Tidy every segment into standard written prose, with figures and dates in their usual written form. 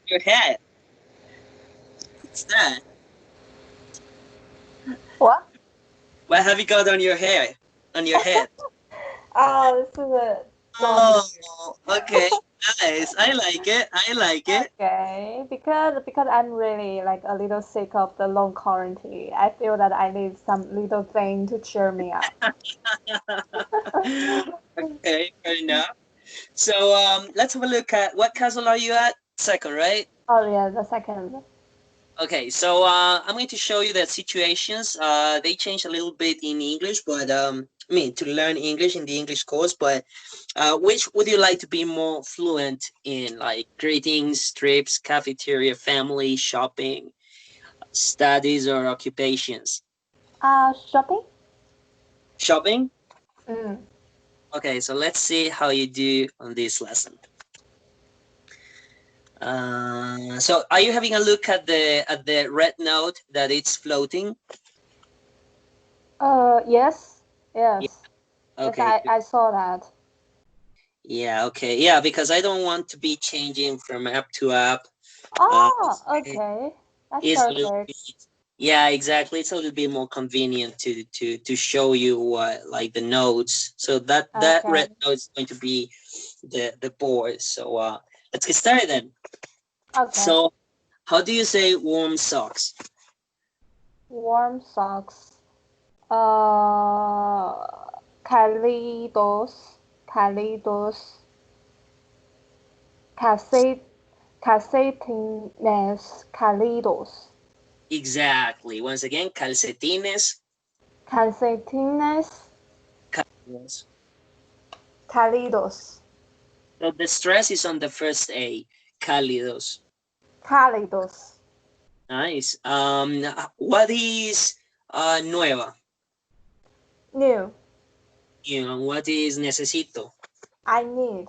your head? What's that? What? What have you got on your hair? On your head? Oh, this is a Oh, okay. Nice. I like it. I like it. okay. Because I'm really like a little sick of the long quarantine. I feel that I need some little thing to cheer me up. Okay, fair enough. So let's have a look at what castle are you at? Second, right? Oh yeah, the second. Okay, so I'm going to show you the situations. They change a little bit in English, but I mean to learn English in the English course. But which would you like to be more fluent in? Like greetings, trips, cafeteria, family, shopping, studies, or occupations? Shopping? Shopping. Mm. Okay, so let's see how you do on this lesson. So are you having a look at the red note that it's floating? Yes. Yeah. Yes. Yes, Okay. I saw that. Yeah. Okay. Yeah, because I don't want to be changing from app to app. Oh, It okay. That's is a little perfect. bit. Yeah, exactly. It's a little bit more convenient to show you what like the notes. So that Okay. red note is going to be the board. So let's get started then. Okay. So how do you say warm socks? Warm socks. Uh, cálidos, calcet, calcetines, cálidos, Exactly. Once again, calcetines. calcetines, Cálidos. cálidos, So the stress is on the first A. Cálidos. cálidos. Nice. What is nueva? New. You know, what is necesito? I need.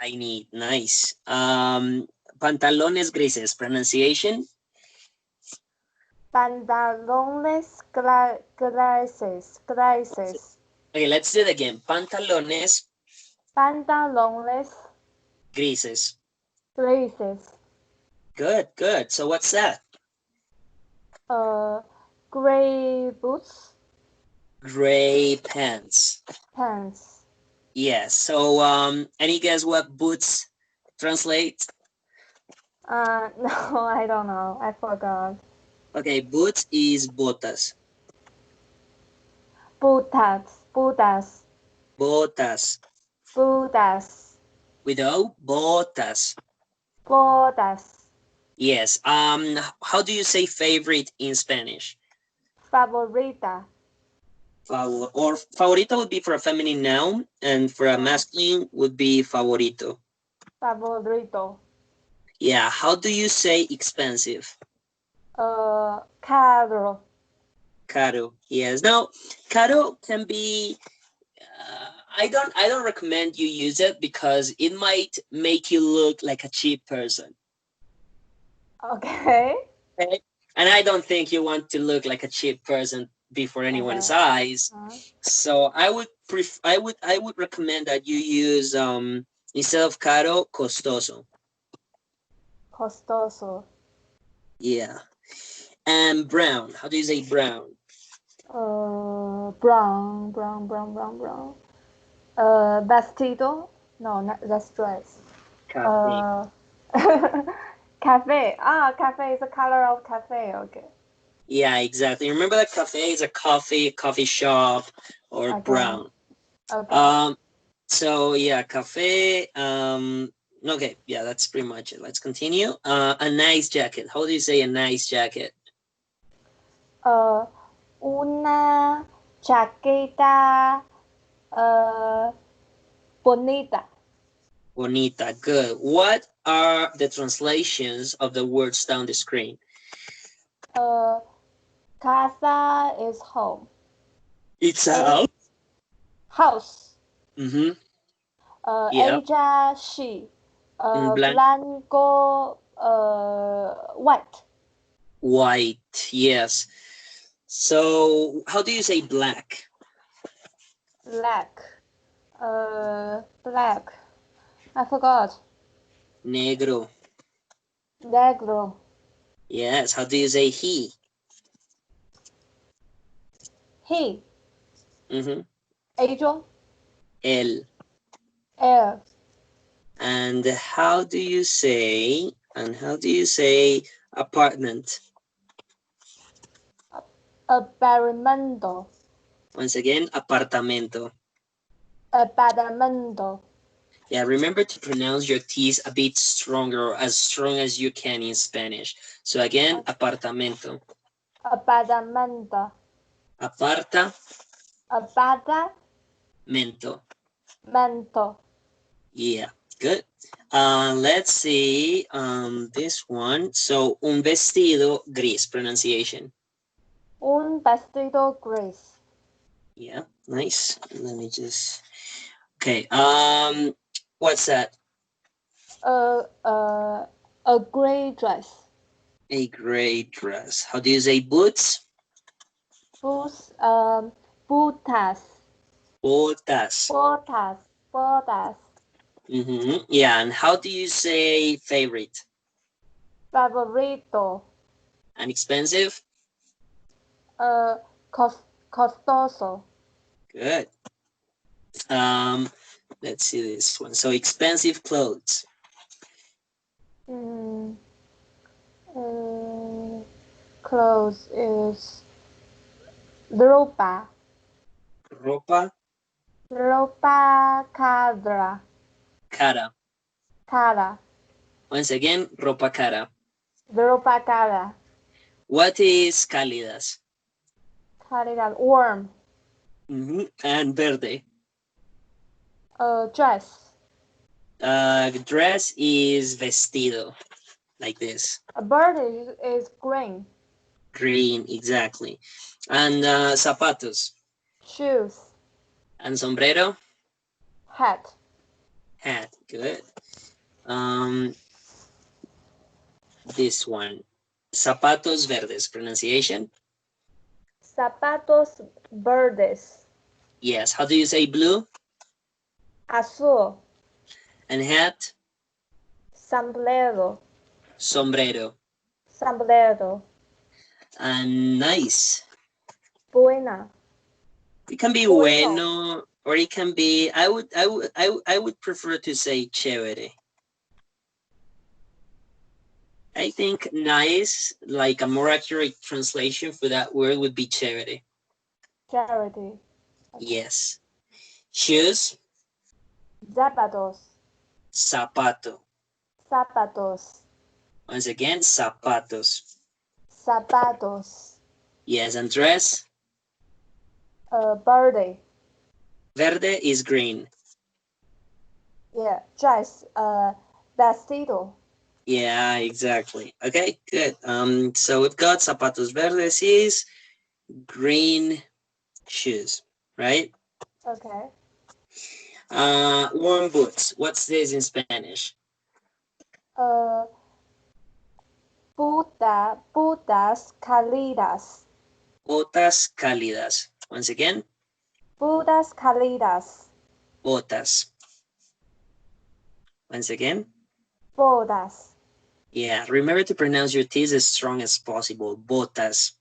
I need. Nice. Pantalones grises. Pronunciation. Pantalones grises. Okay, let's do it again. Pantalones Pantalones grises. grises. Good, good. So what's that? Gray boots, Gray pants. pants. Yes. So any guess what boots translate? No, I don't know. I forgot. Okay, boots is botas. Botas, Botas. Buddhas, Without botas. bodas, Yes. How do you say favorite in Spanish? favorita, Or favorita would be for a feminine noun, and for a masculine would be favorito. favorito, Yeah. How do you say expensive? caro, Caro. Yes. Now, caro can be. I don't recommend you use it because it might make you look like a cheap person. okay, Okay? And I don't think you want to look like a cheap person before anyone's okay, eyes. uh, So I would recommend that you use instead of caro, costoso. costoso, Yeah. And brown. How do you say brown? brown, vestido, no, not, that's dress, Cafe. uh, cafe is the color of cafe, okay, Yeah, exactly. Remember that cafe is a coffee shop, or okay, brown. okay, Um so yeah, cafe. Okay, yeah, that's pretty much it. Let's continue. A nice jacket. How do you say a nice jacket? uh, una chaqueta, uh, bonita. Bonita. Good. What are the translations of the words down the screen? Uh, casa is home. It's a A house. house. Mm-hmm. Yeah. Ella, she. Blank. Blanco, white. White. Yes. So how do you say black? Black. Black. I forgot. Negro. Negro. Yes. How do you say he? He. Mm-hmm. Ellos. El. Él. And how do you say? And how do you say apartment? Apartamento. Once again, apartamento. Apartamento. Yeah, remember to pronounce your T's a bit stronger, or as strong as you can in Spanish. So again, apartamento. Apartamento. Apartamento. Apartamento. Yeah, good. Let's see this one. So, un vestido gris, pronunciation. Un vestido gris. Yeah, nice. Let me just... Okay, what's that? A gray dress. A gray dress. How do you say boots? Boots, botas. Botas. Botas. Botas. Yeah, and how do you say favorite? Favorito. And expensive? Uh, costoso. Good. Um, let's see this one. So expensive clothes. Mm, clothes is ropa. Ropa Ropa cara. cara. Cara. Once again, ropa cara. Ropa cara. What is cálidas? Calidad. Warm. And verde. Dress. Dress is vestido, like this. A bird is green. Green, exactly. And zapatos. Shoes. And sombrero? Hat. Hat, good. This one. Zapatos verdes, pronunciation? Zapatos verdes. Yes, how do you say blue? Azul. And hat? Sombrero. Sombrero. Sombrero. And nice. Buena. It can be Bueno. bueno, or it can be, I would prefer to say chévere. I think nice, like a more accurate translation for that word would be chévere. Charity. Okay. Yes. Shoes? Zapatos. Zapato. Zapatos. Once again, zapatos. Zapatos. Yes, and dress? Verde. Verde is green. Yeah. Dress. Vestido. Yeah, exactly. Okay, good. So we've got zapatos verdes is green shoes, right? Okay. Warm boots. What's this in Spanish? Uh, Budas cálidas. Botas cálidas. Once again, Budas cálidas. botas. Once again. Bodas. Yeah, remember to pronounce your T's as strong as possible. Botas.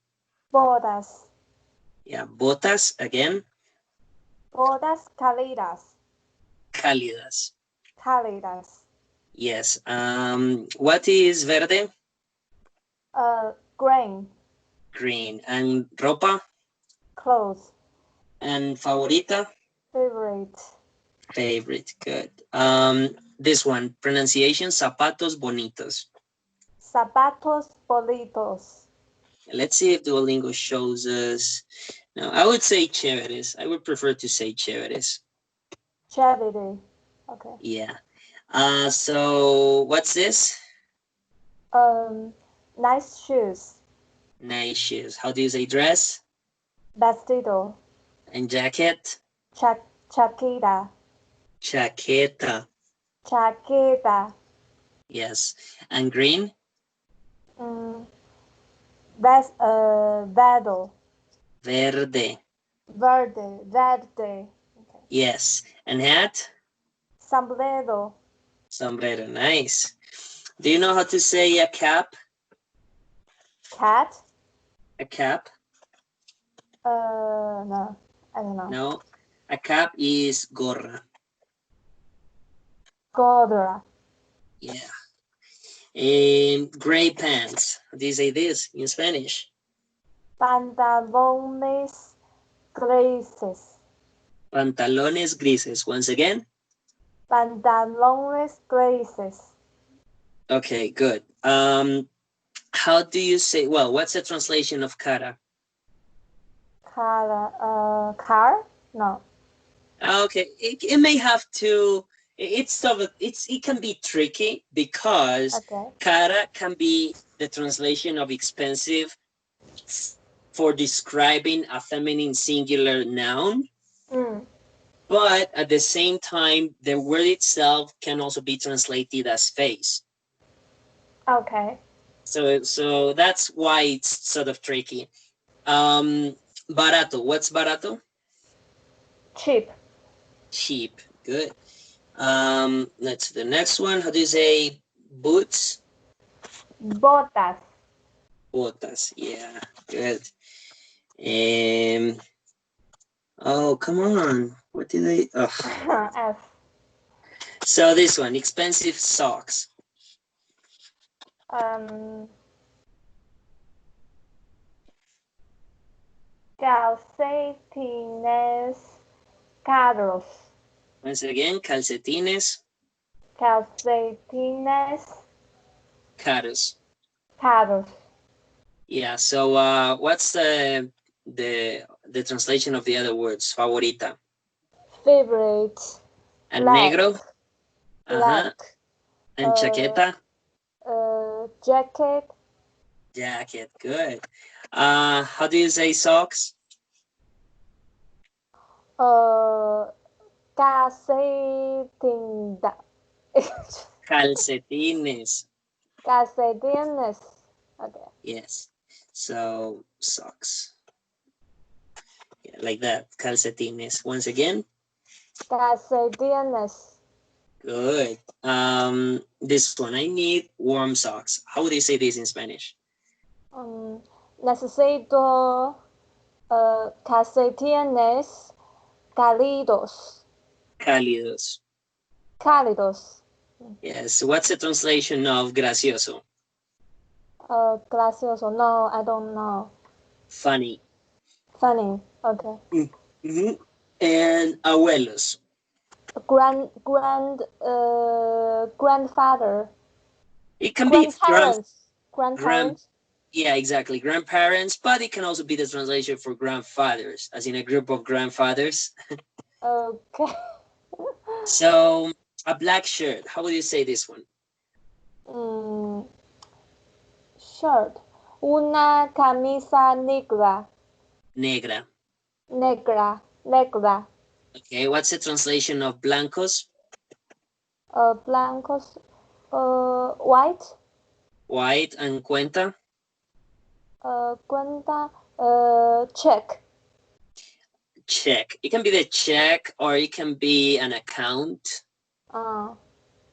Bodas. Yeah, botas again. Bodas cálidas. Cálidas. Cálidas. Yes. What is verde? Green. Green. And ropa? Clothes. And favorita? Favorite. Favorite. Good. This one. Pronunciation, zapatos bonitos. Zapatos bonitos. Let's see if Duolingo shows us. No, I would say cheveres. I would prefer to say cheveres. Chévere. Okay. Yeah. So what's this? Nice shoes. Nice shoes. How do you say dress? Vestido. And jacket? Chaqueta. Chaqueta. Chaqueta. Yes. And green? Vado. Verde. Verde. Verde. Okay. Yes. And hat? Sombrero. Sombrero. Nice. Do you know how to say a cap? Cat? A cap? No, I don't know. No. A cap is gorra. Gorra. Yeah. Gray pants. How do you say this in Spanish? Pantalones grises. Pantalones grises. Once again. Pantalones grises. Okay, good. How do you say, well, what's the translation of cara? Car? No. Okay, it may have to, it can be tricky because Okay. cara can be the translation of expensive for describing a feminine singular noun. But at the same time, the word itself can also be translated as face. Okay. So that's why it's sort of tricky. Barato. What's barato? Cheap. Cheap. Good. Let's the next one. How do you say boots? Botas. Botas. Yeah. Good. Oh, come on. What did they? Oh. F. So this one, expensive socks. Calcetines caros. Once again, calcetines Calcetines caros. caros. Yeah. So what's the translation of the other words? Favorita. Favorite. And Black. negro. Black. And chaqueta. Jacket. Jacket. Good. How do you say socks? Calcetinda. Calcetines. Calcetines. Okay. Yes. So socks. Yeah, like that. Calcetines. Once again. Calcetines. Good. This one. I need warm socks. How would you say this in Spanish? Necesito calcetines cálidos. Cálidos. Cálidos. Yes. What's the translation of gracioso? Gracioso. No, I don't know. Funny. Funny. Okay. Mm-hmm. And abuelos. Grandfather. It can be Grandparents. Yeah, exactly. Grandparents, but it can also be the translation for grandfathers, as in a group of grandfathers. Okay. So a black shirt. How would you say this one? Shirt. Una camisa negra. Negra. Negra. Okay, what's the translation of blancos? Blancos. White. White. And cuenta? Cuenta. Check. Check. It can be the check or it can be an account.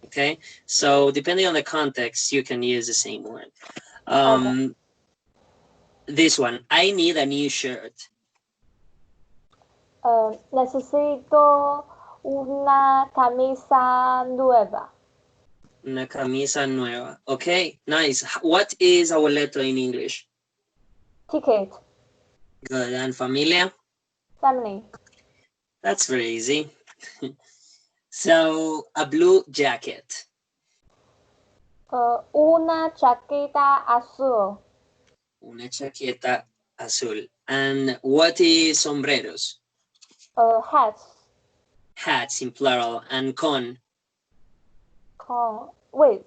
Okay, so depending on the context, you can use the same word. Okay. This one, I need a new shirt. Necesito una camisa nueva. Una camisa nueva. Okay, nice. What is abueleto in English? Ticket. Good. And familia? Family. That's very easy. So, a blue jacket. Una chaqueta azul. Una chaqueta azul. And what is sombreros? Hats. Hats in plural. And con? With.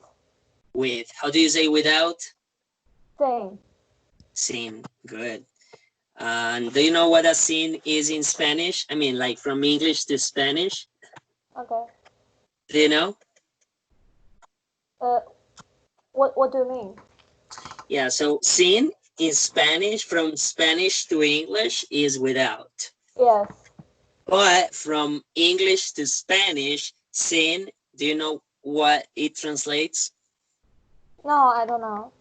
With. How do you say without? Sin. Sin. Good. And do you know what a sin is in Spanish? I mean, like from English to Spanish. Okay. Do you know? What do you mean? Yeah, so sin in Spanish, from Spanish to English, is without. Yes. But from English to Spanish, sin, do you know what it translates? No, I don't know.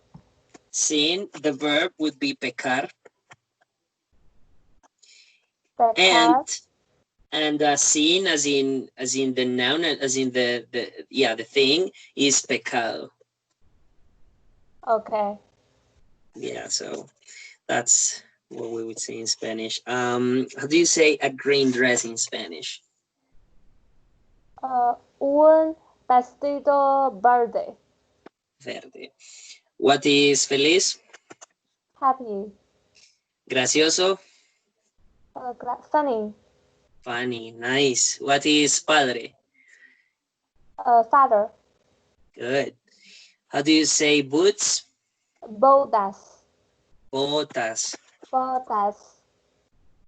Sin, the verb would be pecar. Pecar. And sin as in the noun, as in the thing is pecado. Okay. Yeah, so that's what we would say in Spanish. How do you say a green dress in Spanish? Un vestido verde. Verde. What is feliz? Happy. Gracioso? Funny. Funny. Nice. What is padre? Father. Good. How do you say boots? Bodas. Botas. Bodas.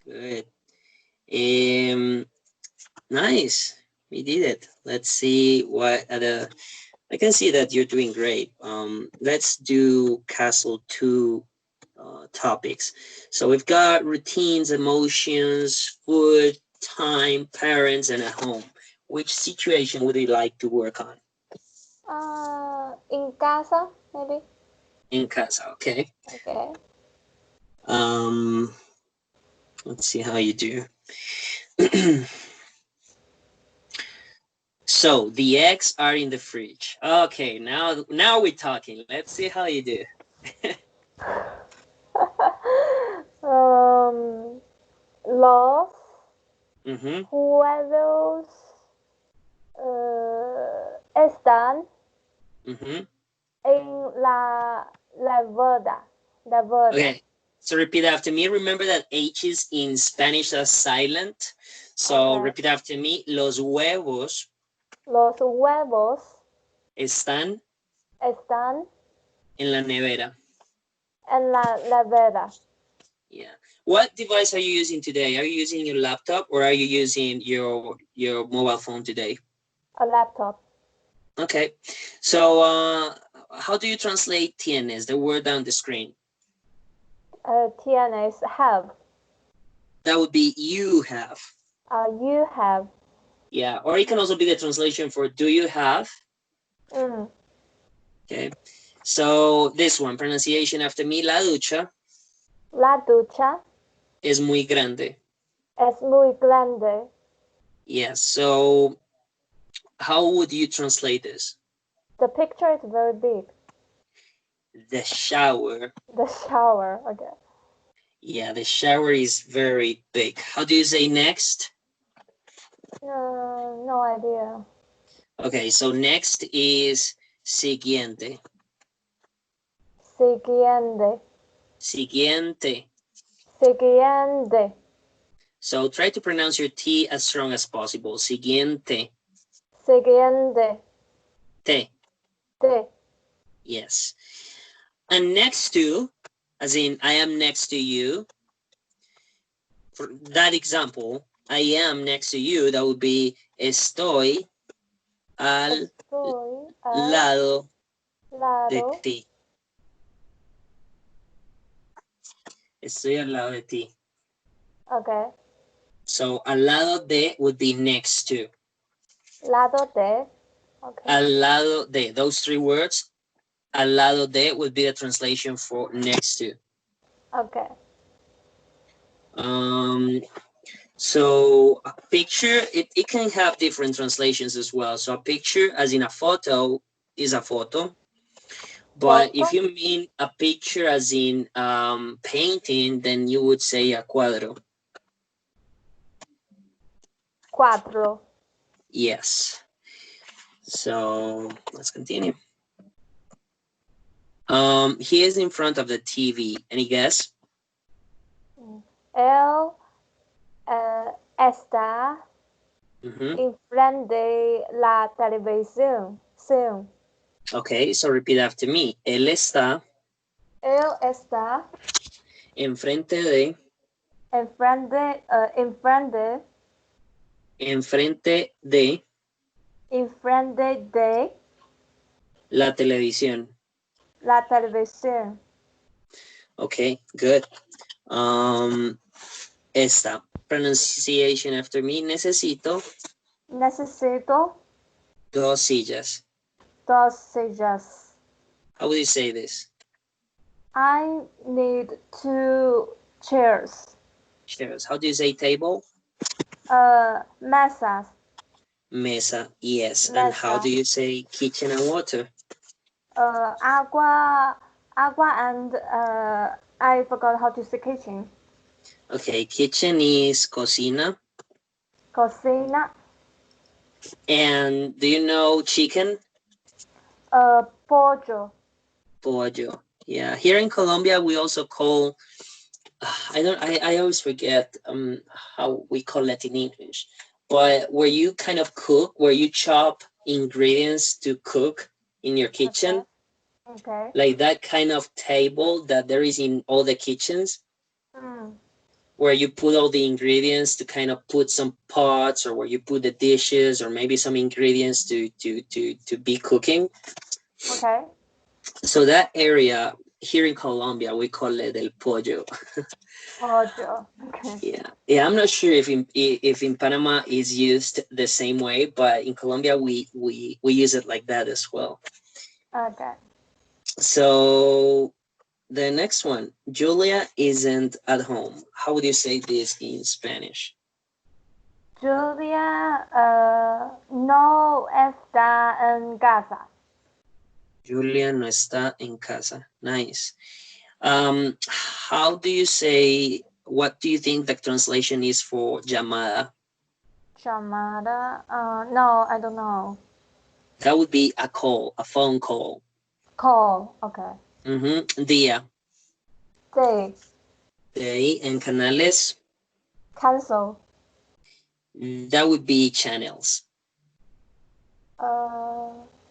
Good. Nice. We did it. Let's see what other. I can see that you're doing great. Let's do Castle 2 topics. So we've got routines, emotions, food, time, parents, and at home. Which situation would you like to work on? In casa, maybe. In casa, okay. Okay. Let's see how you do. So the eggs are in the fridge. Okay, now we're talking. Let's see how you do. Los huevos están en la lavada. Okay, so repeat after me. Remember that H's in Spanish are silent. So Okay. repeat after me. Los huevos Los huevos están están en la nevera. en la nevera. Yeah. What device are you using today? Are you using your laptop or are you using your mobile phone today? A laptop. Okay. So how do you translate tienes, the word on the screen? Tienes have. That would be you have. You have. Yeah. Or it can also be the translation for do you have? Okay. So this one, pronunciation after me, la ducha. La ducha. Es muy grande. Es muy grande. Yes. So how would you translate this? The picture is very big. The shower. The shower. Okay. Yeah, the shower is very big. How do you say next? No idea. Okay, so next is siguiente. Siguiente. Siguiente. Siguiente. So try to pronounce your T as strong as possible. Siguiente. Siguiente. Te. Te. Yes. And next to, as in I am next to you. For that example, I am next to you. That would be estoy al lado de ti. Estoy al lado de ti. Okay. So al lado de would be next to. Lado de. Okay. Al lado de. Those three words. Al lado de would be the translation for next to. Okay. So a picture, it can have different translations as well. So a picture, as in a photo, is a photo. But if you mean a picture as in painting, then you would say a cuadro. Cuatro. Yes. So let's continue. He is in front of the TV. Any guess? Él está enfrente de la televisión. Okay, so repeat after me. Él está enfrente de la televisión. Okay, good. Esta pronunciation after me. Necesito dos sillas. How would you say this? I need 2 chairs. Chairs. How do you say table? Mesas. Mesa. Yes. And how do Mesa. you say kitchen and water? Agua. Agua and I forgot how to say kitchen. Okay, kitchen is cocina. Cocina. And do you know chicken? Pollo. Pollo. Yeah, here in Colombia we also call I always forget how we call it in English. But where you kind of cook, where you chop ingredients to cook in your Okay. kitchen, Okay. like that kind of table that there is in all the kitchens, Mm. where you put all the ingredients to kind of put some pots, or where you put the dishes or maybe some ingredients to be cooking. Okay. So that area here in Colombia we call it el pollo. Pollo. Okay. Yeah, I'm not sure if in Panama is used the same way, but in Colombia we use it like that as well. Okay. So the next one, Julia isn't at home. How would you say this in Spanish? Julia no está en casa. Julia no está en casa. Nice. How do you say, what do you think the translation is for llamada? Llamada. No, I don't know. That would be a call, a phone call. Call. Okay. Día. Day. Day. And canales. Cancel. That would be channels.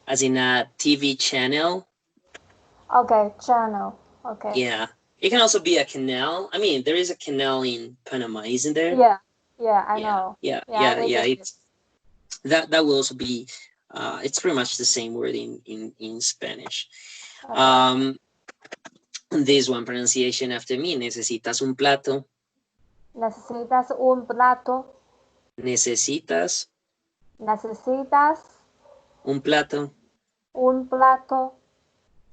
As in a TV channel. Okay, channel. Okay. Yeah. It can also be a canal. I mean, there is a canal in Panama, isn't there? Yeah. Yeah, I know. Yeah. I It's that will also be it's pretty much the same word in Spanish. Okay. This one pronunciation after me. Necesitas un plato. Necesitas un plato. Necesitas Necesitas un plato. un plato.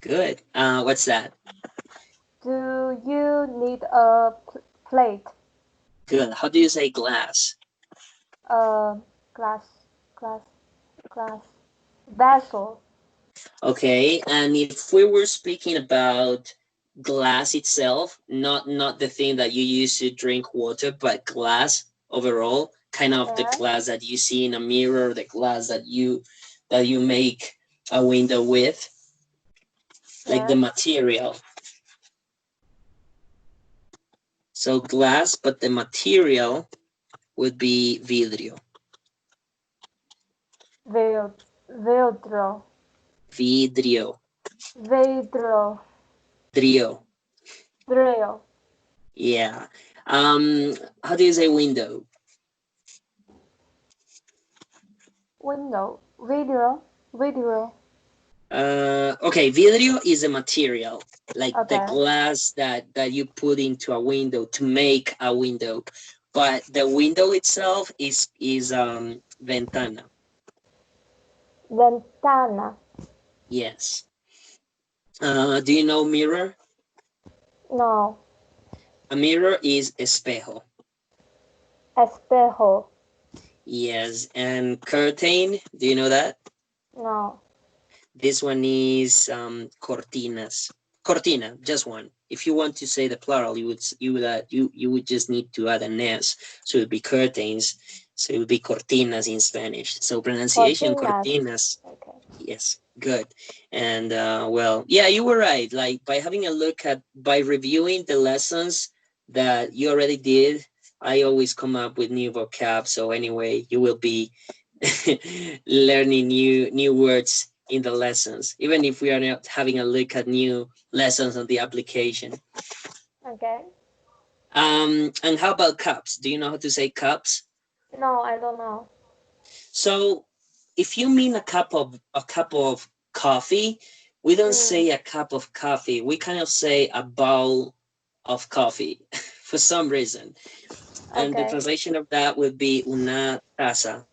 Good. What's that? Do you need a plate? Good. How do you say glass? Glass, glass, glass. Vessel. Okay. And if we were speaking about glass itself, not the thing that you use to drink water, but glass overall, kind of the Yeah. glass that you see in a mirror, the glass that you make a window with, like the Yes. material. So glass, but the material would be vidrio. Vidrio. Vidrio. Vidrio. Vidrio. Vidrio. Yeah. How do you say window? Window. Video. Video. Okay, vidrio is a material, like the Okay. glass that you put into a window to make a window, but the window itself is ventana. Ventana. Yes. Do you know mirror? No. A mirror is espejo. Espejo. Yes, and curtain, do you know that? No. This one is cortinas. Cortina, just one. If you want to say the plural, you would just need to add an s, so it would be curtains. So it would be cortinas in Spanish. So pronunciation Cortinas. cortinas. Okay. Yes, good. And well, yeah, you were right. Like by reviewing the lessons that you already did, I always come up with new vocab. So anyway, you will be learning new words in the lessons, even if we are not having a look at new lessons on the application. Okay. And how about cups? Do you know how to say cups? No, I don't know. So if you mean a cup of coffee, we don't say a cup of coffee. We kind of say a bowl of coffee for some reason. And the Okay. translation of that would be una taza,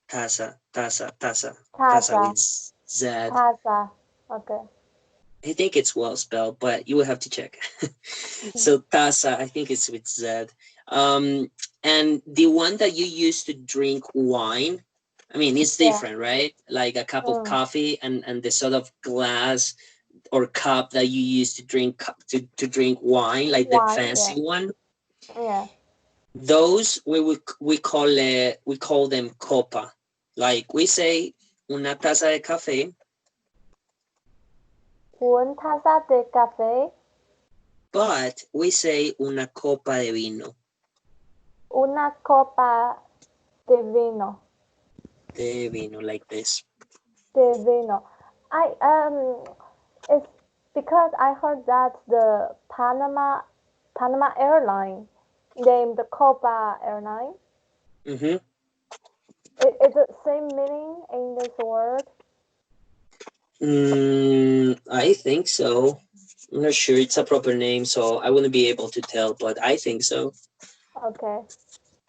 taza, taza, taza, taza Taza. with Z. Taza. Okay. I think it's well spelled, but you will have to check. So taza, I think it's with Z. Um, and the one that you use to drink wine, I mean, it's Yeah. different, right? Like a cup of Mm. coffee and the sort of glass or cup that you use to drink to drink wine, like the Why? Yeah. fancy one. Yeah. Those we call them copa. Like we say una taza de café, Un taza de café. but we say una copa de vino. Una copa de vino. De vino, like this. De vino. It's because I heard that the Panama airline named the Copa airline. Mm-hmm. Is it same meaning in this word? I think so. I'm not sure it's a proper name, so I wouldn't be able to tell, but I think so. Okay.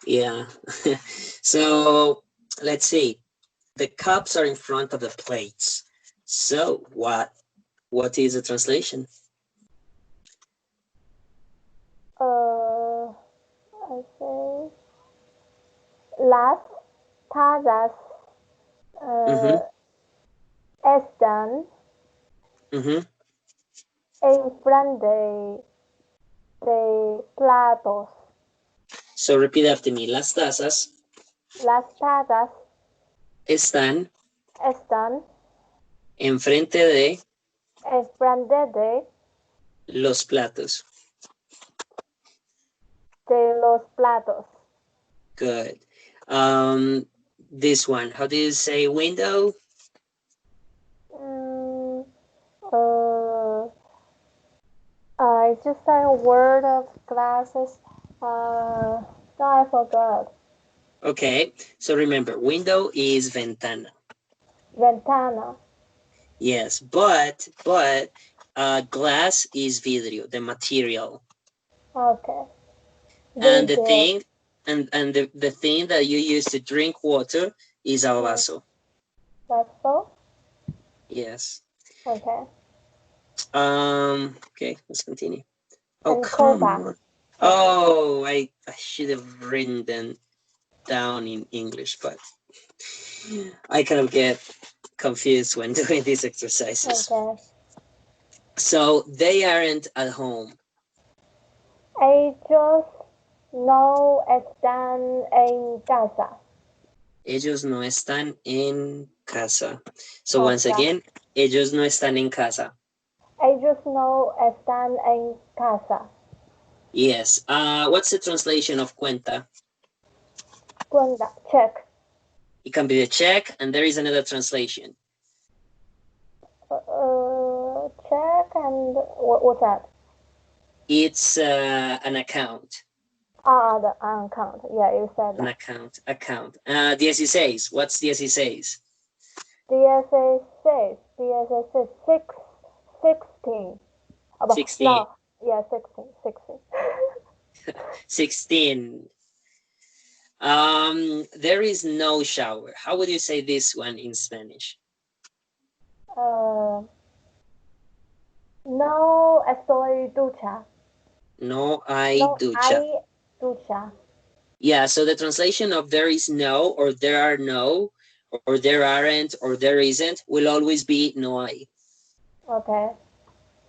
Yeah. So let's see. The cups are in front of the plates. So what is the translation? I say las tazas Mm-hmm. están Mm-hmm. enfrente de platos. So repeat after me. Las tazas Las tazas están están enfrente de enfrente los platos. de los platos. Good. This one. How do you say window? Mm, I just said a word of glasses. No, I forgot. Okay. So remember, window is ventana. Ventana. Yes, but glass is vidrio, the material. Okay. And the Video. thing the thing that you use to drink water is a vaso. That's all. Yes. Okay. Okay, let's continue. Oh, And come copa. on. Oh, I should have written them down in English, but I kind of get confused when doing these exercises. Okay. So they aren't at home. Ellos no están en casa. Ellos no están en casa. So once Casa. again, ellos no están en casa. Ellos no están en casa. Yes. What's the translation of cuenta? Cuenta. Check. It can be the check, and there is another translation. Check and what's that? It's an account. The account. Yeah, you said An that. account. 16. What's 16? DSA 6. DSA 6. 16. Oh, 16. no. Yeah, 16. 16. 16. There is no shower. How would you say this one in Spanish? No estoy ducha. No hay No ducha. hay ducha. Yeah, so the translation of there is no, or there are no, or there aren't, or there isn't, will always be no hay. Okay.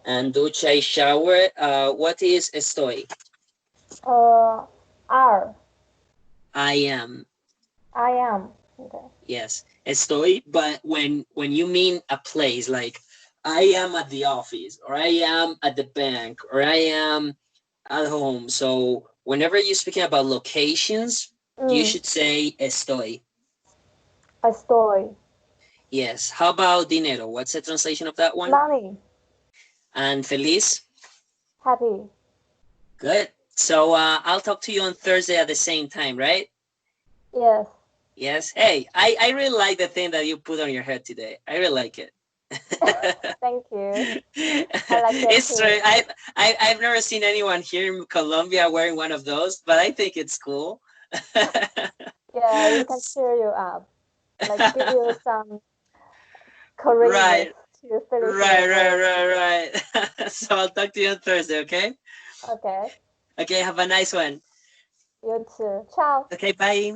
And ducha is shower. What is estoy? Are. I am. I am. Okay. Yes, estoy. But when you mean a place, like I am at the office, or I am at the bank, or I am at home. So whenever you're speaking about locations, you should say estoy. Estoy. Yes. How about dinero? What's the translation of that one? Money. And feliz? Happy. Good. So I'll talk to you on Thursday at the same time, right? Yes. Yes. Hey, I really like the thing that you put on your head today. I really like it. Thank you. I like it It's too. true. I've never seen anyone here in Colombia wearing one of those, but I think it's cool. Yeah, it can cheer you up. Like give you some courageous Right. to finish Right, your right, work. So I'll talk to you on Thursday, okay? Okay. Okay, have a nice one. You too. Ciao. Okay, bye.